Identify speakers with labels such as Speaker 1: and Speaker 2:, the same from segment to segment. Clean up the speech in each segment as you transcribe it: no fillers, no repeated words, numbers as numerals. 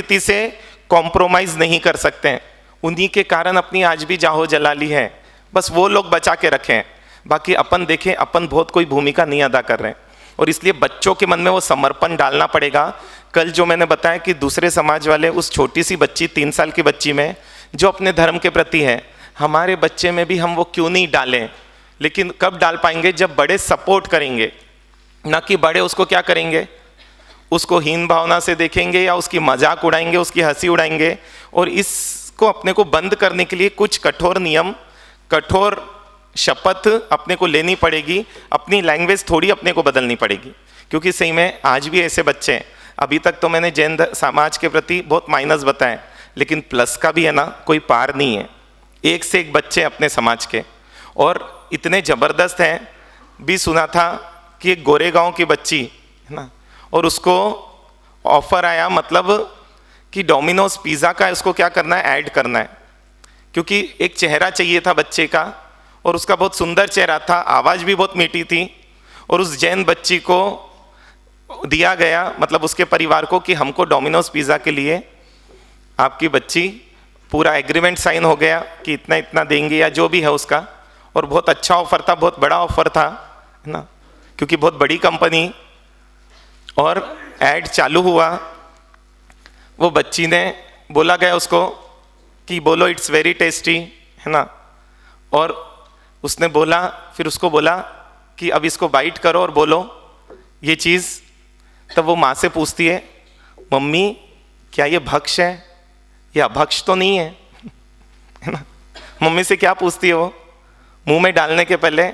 Speaker 1: स्थिति से कॉम्प्रोमाइज नहीं कर सकते हैं, उन्हीं के कारण अपनी आज भी जाहो जलाली है, बस वो लोग बचा के रखें। बाकी अपन देखें, अपन बहुत कोई भूमिका नहीं अदा कर रहे हैं, और इसलिए बच्चों के मन में वो समर्पण डालना पड़ेगा। कल जो मैंने बताया कि दूसरे समाज वाले उस छोटी सी बच्ची 3 साल की बच्ची में जो अपने धर्म के प्रति है, हमारे बच्चे में भी हम वो क्यों नहीं डालें। लेकिन कब डाल पाएंगे, जब बड़े सपोर्ट करेंगे, ना कि बड़े उसको क्या करेंगे, उसको हीन भावना से देखेंगे या उसकी मजाक उड़ाएंगे, उसकी हंसी उड़ाएंगे। और इसको अपने को बंद करने के लिए कुछ कठोर नियम, कठोर शपथ अपने को लेनी पड़ेगी, अपनी लैंग्वेज थोड़ी अपने को बदलनी पड़ेगी। क्योंकि सही में आज भी ऐसे बच्चे हैं, अभी तक तो मैंने जैन समाज के प्रति बहुत माइनस बताए, लेकिन प्लस का भी है ना, कोई पार नहीं है। एक से एक बच्चे अपने समाज के, और इतने ज़बरदस्त हैं। भी सुना था कि एक गोरेगांव की बच्ची है ना, और उसको ऑफर आया, मतलब कि डोमिनोज पिज़्ज़ा का उसको क्या करना है, ऐड करना है, क्योंकि एक चेहरा चाहिए था बच्चे का, और उसका बहुत सुंदर चेहरा था, आवाज़ भी बहुत मीठी थी। और उस जैन बच्ची को दिया गया, मतलब उसके परिवार को, कि हमको डोमिनोज पिज़्ज़ा के लिए आपकी बच्ची, पूरा एग्रीमेंट साइन हो गया कि इतना इतना देंगे या जो भी है उसका। और बहुत अच्छा ऑफर था, बहुत बड़ा ऑफर था, है ना, क्योंकि बहुत बड़ी कंपनी। और ऐड चालू हुआ, वो बच्ची ने बोला गया उसको कि बोलो इट्स वेरी टेस्टी, है ना, और उसने बोला, फिर उसको बोला कि अब इसको बाइट करो और बोलो ये चीज़। तब वो माँ से पूछती है, मम्मी क्या ये भक्ष है, ये अभक्ष तो नहीं है ना। मम्मी से क्या पूछती है वो मुंह में डालने के पहले,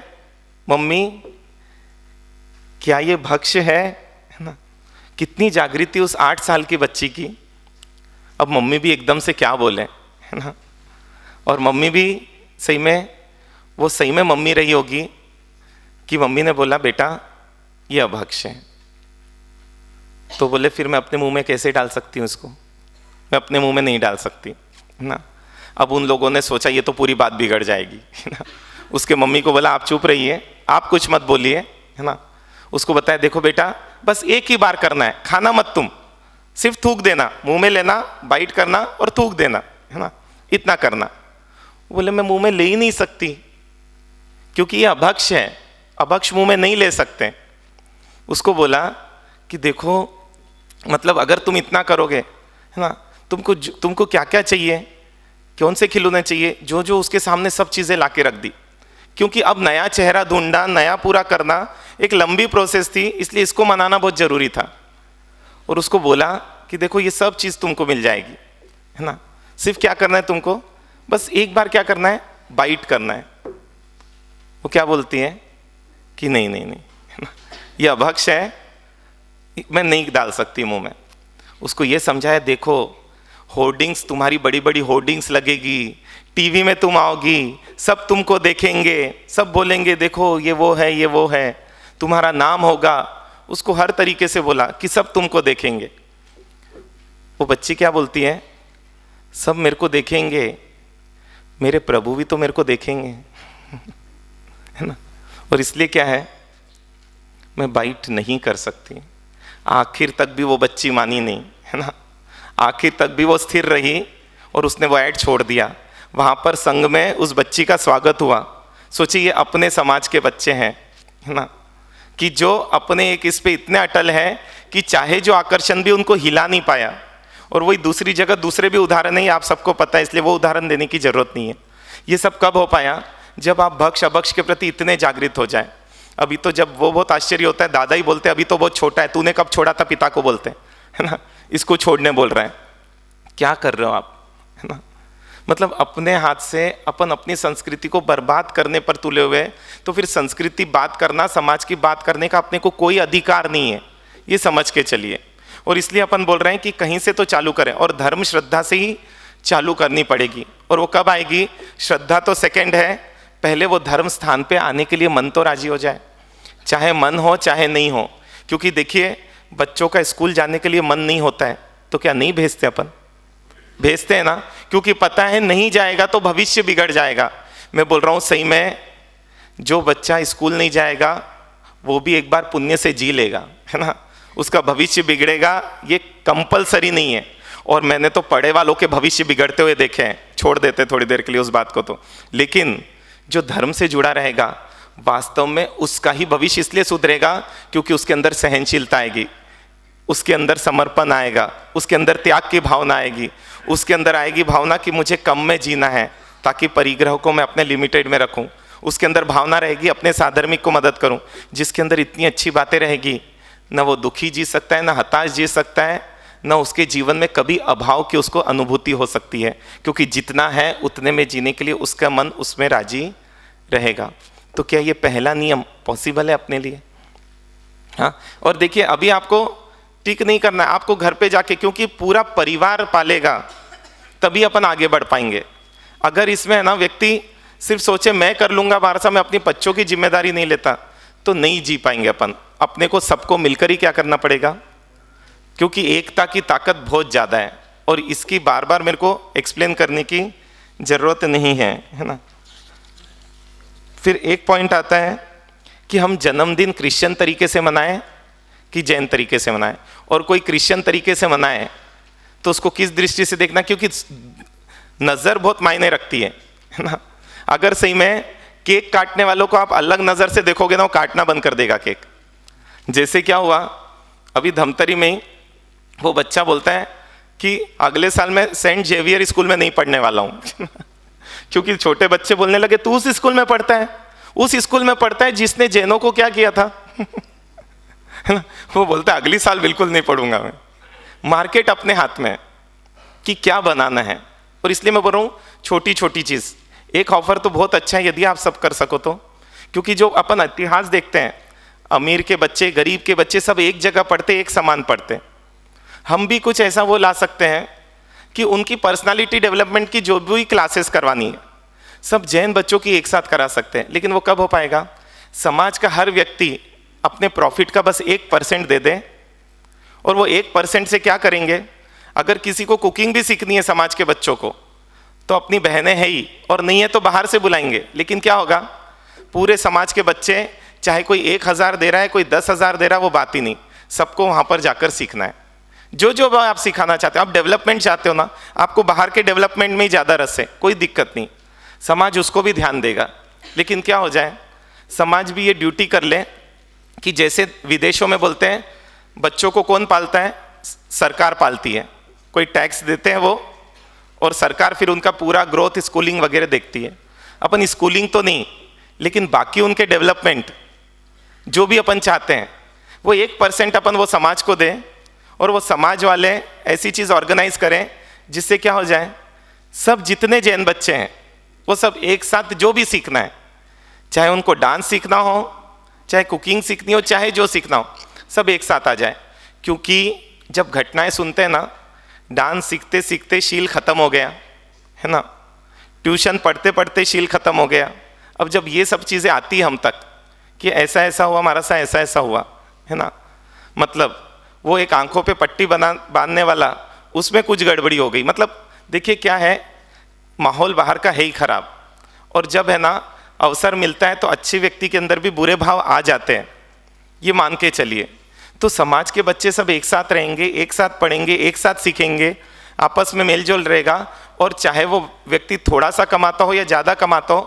Speaker 1: मम्मी क्या ये भक्ष है ना। कितनी जागृति उस 8 साल की बच्ची की। अब मम्मी भी एकदम से क्या बोले, है ना, और मम्मी भी सही में, वो सही में मम्मी रही होगी कि मम्मी ने बोला बेटा ये अभक्ष है। तो बोले फिर मैं अपने मुंह में कैसे डाल सकती हूँ इसको, मैं अपने मुंह में नहीं डाल सकती, है ना। अब उन लोगों ने सोचा ये तो पूरी बात बिगड़ जाएगी, है ना। उसके मम्मी को बोला आप चुप रहिए, आप कुछ मत बोलिए, है ना। उसको बताया देखो बेटा बस एक ही बार करना है, खाना मत तुम, सिर्फ थूक देना, मुंह में लेना, बाइट करना और थूक देना, है ना, इतना करना। बोले मैं मुंह में ले ही नहीं सकती क्योंकि ये अभक्ष है, अभक्ष मुंह में नहीं ले सकते। उसको बोला कि देखो मतलब अगर तुम इतना करोगे, है ना, तुमको क्या क्या चाहिए, कौन से खिलौने चाहिए, जो जो उसके सामने सब चीज़ें लाके रख दी। क्योंकि अब नया चेहरा ढूंढना, नया पूरा करना एक लंबी प्रोसेस थी, इसलिए इसको मनाना बहुत ज़रूरी था। और उसको बोला कि देखो ये सब चीज़ तुमको मिल जाएगी, है ना, सिर्फ क्या करना है तुमको, बस एक बार क्या करना है, बाइट करना है। वो क्या बोलती है कि नहीं नहीं नहीं, है ना, ये अभक्ष है, मैं नहीं डाल सकती मुंह में। उसको ये समझाया देखो होर्डिंग्स, तुम्हारी बड़ी बड़ी होर्डिंग्स लगेगी, टीवी में तुम आओगी, सब तुमको देखेंगे, सब बोलेंगे देखो ये वो है, ये वो है, तुम्हारा नाम होगा। उसको हर तरीके से बोला कि सब तुमको देखेंगे। वो बच्ची क्या बोलती है, सब मेरे को देखेंगे, मेरे प्रभु भी तो मेरे को देखेंगे है ना। और इसलिए क्या है, मैं बाइट नहीं कर सकती। आखिर तक भी वो बच्ची मानी नहीं, है ना, आखिर तक भी वो स्थिर रही और उसने वो ऐड छोड़ दिया। वहाँ पर संघ में उस बच्ची का स्वागत हुआ। सोचिए ये अपने समाज के बच्चे हैं, है ना, कि जो अपने एक इस पे इतने अटल है कि चाहे जो आकर्षण भी उनको हिला नहीं पाया। और वही दूसरी जगह दूसरे भी उदाहरण है, आप सबको पता है, इसलिए वो उदाहरण देने की जरूरत नहीं है। ये सब कब हो पाया, जब आप भक्ष अभक्ष के प्रति इतने जागृत हो जाए। अभी तो जब वो बहुत आश्चर्य होता है, दादा ही बोलते हैं अभी तो बहुत छोटा है, तूने कब छोड़ा था, पिता को बोलते हैं, है ना, इसको छोड़ने बोल रहे हैं, क्या कर रहे हो आप, है ना। मतलब अपने हाथ से अपन अपनी संस्कृति को बर्बाद करने पर तुले हुए, तो फिर संस्कृति बात करना, समाज की बात करने का अपने को कोई अधिकार नहीं है, ये समझ के चलिए। और इसलिए अपन बोल रहे हैं कि कहीं से तो चालू करें, और धर्म श्रद्धा से ही चालू करनी पड़ेगी। और वो कब आएगी, श्रद्धा तो सेकंड है, पहले वो धर्म स्थान पे आने के लिए मन तो राजी हो जाए, चाहे मन हो चाहे नहीं हो। क्योंकि देखिए बच्चों का स्कूल जाने के लिए मन नहीं होता है तो क्या नहीं भेजते, अपन भेजते हैं ना, क्योंकि पता है नहीं जाएगा तो भविष्य बिगड़ जाएगा। मैं बोल रहा हूँ सही में, जो बच्चा स्कूल नहीं जाएगा वो भी एक बार पुण्य से जी लेगा, है ना, उसका भविष्य बिगड़ेगा, ये कंपलसरी नहीं है। और मैंने तो पढ़े वालों के भविष्य बिगड़ते हुए देखे हैं, छोड़ देते थोड़ी देर के लिए उस बात को तो। लेकिन जो धर्म से जुड़ा रहेगा वास्तव में उसका ही भविष्य इसलिए सुधरेगा क्योंकि उसके अंदर सहनशीलता आएगी, उसके अंदर समर्पण आएगा, उसके अंदर त्याग की भावना आएगी, उसके अंदर आएगी भावना कि मुझे कम में जीना है ताकि परिग्रह को मैं अपने लिमिटेड में रखूं। उसके अंदर भावना रहेगी अपने साधर्मिक को मदद करूं। जिसके अंदर इतनी अच्छी बातें रहेगी, न वो दुखी जी सकता है, न हताश जी सकता है, न उसके जीवन में कभी अभाव की उसको अनुभूति हो सकती है, क्योंकि जितना है उतने में जीने के लिए उसका मन उसमें राजी रहेगा। तो क्या ये पहला नियम पॉसिबल है अपने लिए? हाँ, और देखिए अभी आपको टिक नहीं करना है, आपको घर पे जाके, क्योंकि पूरा परिवार पालेगा तभी अपन आगे बढ़ पाएंगे। अगर इसमें है ना व्यक्ति सिर्फ सोचे मैं कर लूंगा बाहर से, मैं अपनी बच्चों की जिम्मेदारी नहीं लेता, तो नहीं जी पाएंगे अपन। अपने को सबको मिलकर ही क्या करना पड़ेगा, क्योंकि एकता की ताकत बहुत ज़्यादा है और इसकी बार बार मेरे को एक्सप्लेन करने की ज़रूरत नहीं है, है ना। फिर एक पॉइंट आता है कि हम जन्मदिन क्रिश्चियन तरीके से मनाएं कि जैन तरीके से मनाएं। और कोई क्रिश्चियन तरीके से मनाए तो उसको किस दृष्टि से देखना, क्योंकि नज़र बहुत मायने रखती है ना। अगर सही में केक काटने वालों को आप अलग नज़र से देखोगे ना, वो काटना बंद कर देगा केक। जैसे क्या हुआ अभी धमतरी में ही, वो बच्चा बोलता है कि अगले साल मैं सेंट जेवियर स्कूल में नहीं पढ़ने वाला हूँ क्योंकि छोटे बच्चे बोलने लगे तू उस स्कूल में पढ़ता है, उस स्कूल में पढ़ता है जिसने जैनों को क्या किया था वो बोलता है अगली साल बिल्कुल नहीं पढ़ूंगा मैं। मार्केट अपने हाथ में है कि क्या बनाना है। और इसलिए मैं बोल रहा हूँ छोटी छोटी चीज़, एक ऑफर तो बहुत अच्छा है यदि आप सब कर सको तो, क्योंकि जो अपन इतिहास देखते हैं, अमीर के बच्चे गरीब के बच्चे सब एक जगह पढ़ते, एक समान पढ़ते। हम भी कुछ ऐसा वो ला सकते हैं कि उनकी पर्सनालिटी डेवलपमेंट की जो भी क्लासेस करवानी है सब जैन बच्चों की एक साथ करा सकते हैं। लेकिन वो कब हो पाएगा? समाज का हर व्यक्ति अपने प्रॉफिट का बस 1% दे दे। और वो 1% से क्या करेंगे? अगर किसी को कुकिंग भी सीखनी है समाज के बच्चों को, तो अपनी बहनें हैं ही, और नहीं है तो बाहर से बुलाएंगे। लेकिन क्या होगा, पूरे समाज के बच्चे, चाहे कोई 1000 दे रहा है, कोई 10,000 दे रहा है, वो बात ही नहीं, सबको वहाँ पर जाकर सीखना है। जो जो आप सिखाना चाहते हो, आप डेवलपमेंट चाहते हो ना, आपको बाहर के डेवलपमेंट में ही ज़्यादा रस है, कोई दिक्कत नहीं, समाज उसको भी ध्यान देगा। लेकिन क्या हो जाए, समाज भी ये ड्यूटी कर ले कि जैसे विदेशों में बोलते हैं बच्चों को कौन पालता है? सरकार पालती है। कोई टैक्स देते हैं वो, और सरकार फिर उनका पूरा ग्रोथ स्कूलिंग वगैरह देखती है। अपन स्कूलिंग तो नहीं, लेकिन बाकी उनके डेवलपमेंट जो भी अपन चाहते हैं वो 1% अपन वो समाज को दें, और वो समाज वाले ऐसी चीज़ ऑर्गेनाइज करें जिससे क्या हो जाए, सब जितने जैन बच्चे हैं वो सब एक साथ जो भी सीखना है, चाहे उनको डांस सीखना हो, चाहे कुकिंग सीखनी हो, चाहे जो सीखना हो, सब एक साथ आ जाए। क्योंकि जब घटनाएं सुनते हैं ना, डांस सीखते सीखते शील खत्म हो गया है ना, ट्यूशन पढ़ते पढ़ते शील खत्म हो गया। अब जब ये सब चीज़ें आती है हम तक कि ऐसा ऐसा हुआ, हमारा साथ ऐसा ऐसा हुआ है ना, मतलब वो एक आंखों पे पट्टी बांधने वाला, उसमें कुछ गड़बड़ी हो गई। मतलब देखिए क्या है, माहौल बाहर का है ही खराब, और जब है ना अवसर मिलता है तो अच्छे व्यक्ति के अंदर भी बुरे भाव आ जाते हैं, ये मान के चलिए। तो समाज के बच्चे सब एक साथ रहेंगे, एक साथ पढ़ेंगे, एक साथ सीखेंगे, आपस में मेलजोल रहेगा। और चाहे वो व्यक्ति थोड़ा सा कमाता हो या ज़्यादा कमाता हो,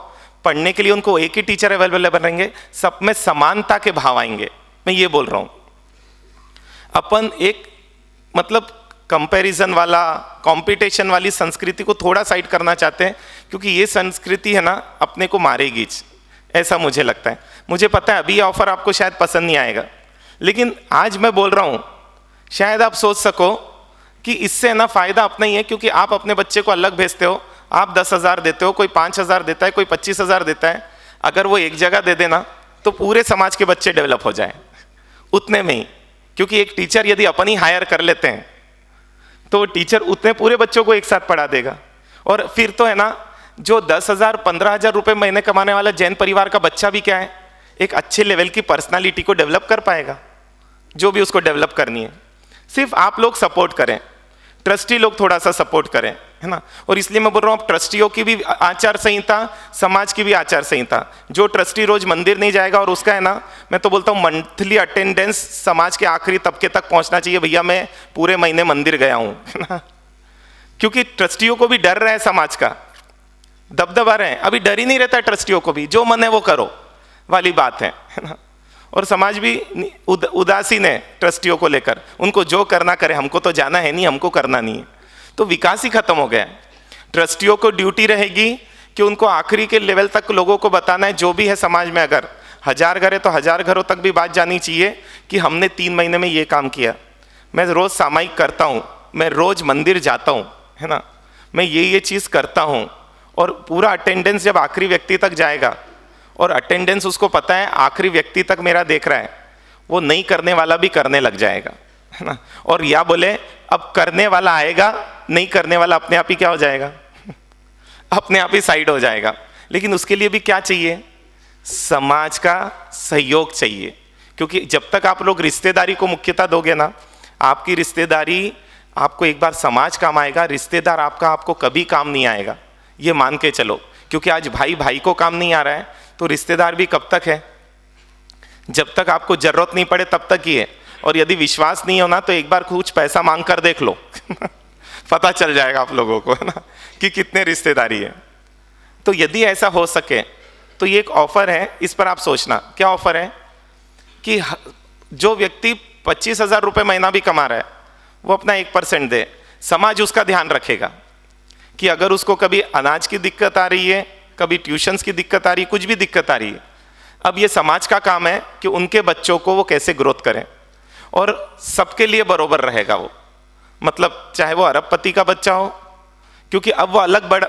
Speaker 1: पढ़ने के लिए उनको एक ही टीचर अवेलेबल रहेंगे, सब में समानता के भाव आएंगे। मैं ये बोल रहा हूँ, अपन एक मतलब कंपैरिजन वाला, कंपटीशन वाली संस्कृति को थोड़ा साइड करना चाहते हैं, क्योंकि ये संस्कृति है ना अपने को मारेगी, ऐसा मुझे लगता है। मुझे पता है अभी ये ऑफर आपको शायद पसंद नहीं आएगा, लेकिन आज मैं बोल रहा हूँ, शायद आप सोच सको कि इससे ना फ़ायदा अपना ही है, क्योंकि आप अपने बच्चे को अलग भेजते हो, आप 10,000 देते हो, कोई 5,000 देता है, कोई 25,000 देता है। अगर वो एक जगह दे देना तो पूरे समाज के बच्चे डेवलप हो जाए उतने में ही। क्योंकि एक टीचर यदि अपन ही हायर कर लेते हैं तो वो टीचर उतने पूरे बच्चों को एक साथ पढ़ा देगा। और फिर तो है ना, जो 10,000 15,000 रुपये महीने कमाने वाला जैन परिवार का बच्चा भी क्या है, एक अच्छे लेवल की पर्सनालिटी को डेवलप कर पाएगा, जो भी उसको डेवलप करनी है। सिर्फ आप लोग सपोर्ट करें, ट्रस्टी लोग थोड़ा सा सपोर्ट करें, है ना। और इसलिए मैं बोल रहा हूँ, ट्रस्टियों की भी आचार संहिता, समाज की भी आचार संहिता। जो ट्रस्टी रोज मंदिर नहीं जाएगा और उसका है ना, मैं तो बोलता हूँ मंथली अटेंडेंस समाज के आखिरी तबके तक पहुँचना चाहिए, भैया मैं पूरे महीने मंदिर गया हूँ, है ना। क्योंकि ट्रस्टियों को भी डर रहा है, समाज का दबदबा रहे हैं, अभी डर ही नहीं रहता ट्रस्टियों को भी, जो मन है वो करो वाली बात है ना। और समाज भी उदासीन है ट्रस्टियों को लेकर, उनको जो करना करे, हमको तो जाना है नहीं, हमको करना नहीं है। तो विकास ही खत्म हो गया है। ट्रस्टियों को ड्यूटी रहेगी कि उनको आखिरी के लेवल तक लोगों को बताना है, जो भी है समाज में, अगर 1000 घर है तो 1000 घरों तक भी बात जानी चाहिए कि हमने 3 महीने में ये काम किया, मैं रोज सामायिक करता हूँ, मैं रोज मंदिर जाता हूँ, है ना, मैं ये चीज करता हूँ। और पूरा अटेंडेंस जब आखिरी व्यक्ति तक जाएगा, और अटेंडेंस उसको पता है आखिरी व्यक्ति तक मेरा देख रहा है, वो नहीं करने वाला भी करने लग जाएगा, है ना। और या बोले अब करने वाला आएगा, नहीं करने वाला अपने आप ही क्या हो जाएगा अपने आप ही साइड हो जाएगा। लेकिन उसके लिए भी क्या चाहिए, समाज का सहयोग चाहिए। क्योंकि जब तक आप लोग रिश्तेदारी को मुख्यता दोगे ना, आपकी रिश्तेदारी आपको एक बार समाज काम आएगा, रिश्तेदार आपको कभी काम नहीं आएगा, ये मान के चलो। क्योंकि आज भाई भाई को काम नहीं आ रहा है तो रिश्तेदार भी कब तक है, जब तक आपको जरूरत नहीं पड़े तब तक ही है। और यदि विश्वास नहीं होना तो एक बार कुछ पैसा मांग कर देख लो पता चल जाएगा आप लोगों को, है ना, कि कितने रिश्तेदारी है। तो यदि ऐसा हो सके तो ये एक ऑफर है, इस पर आप सोचना। क्या ऑफर है कि जो व्यक्ति 25,000 रुपये महीना भी कमा रहा है वो अपना 1% दे, समाज उसका ध्यान रखेगा कि अगर उसको कभी अनाज की दिक्कत आ रही है, कभी ट्यूशन्स की दिक्कत आ रही है, कुछ भी दिक्कत आ रही है, अब ये समाज का काम है कि उनके बच्चों को वो कैसे ग्रोथ करें। और सबके लिए बरोबर रहेगा वो, मतलब चाहे वो अरबपति का बच्चा हो, क्योंकि अब वो अलग बड़ा